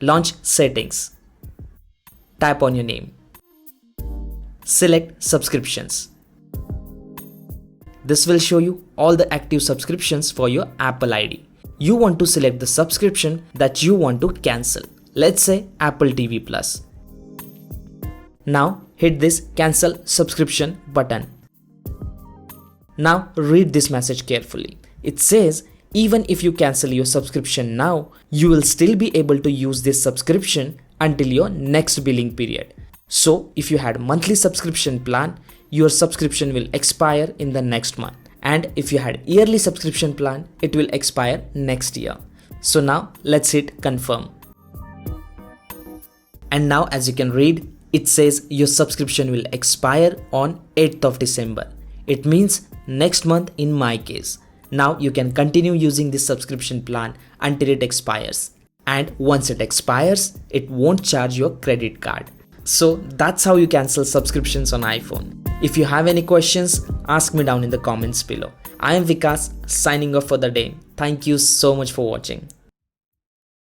Launch settings. Tap on your name. Select subscriptions. This will show you all the active subscriptions for your Apple ID. You want to select the subscription that you want to cancel. Let's say Apple TV Plus. Now hit this cancel subscription button. Now read this message carefully. It says, even if you cancel your subscription now, you will still be able to use this subscription until your next billing period. So if you had monthly subscription plan, your subscription will expire in the next month. And if you had yearly subscription plan, it will expire next year. So now let's hit confirm. And now as you can read, it says your subscription will expire on 8th of December. It means next month in my case. Now you can continue using this subscription plan until it expires. And once it expires, it won't charge your credit card. So that's how you cancel subscriptions on iPhone. If you have any questions, ask me down in the comments below. I am Vikas, signing off for the day. Thank you so much for watching.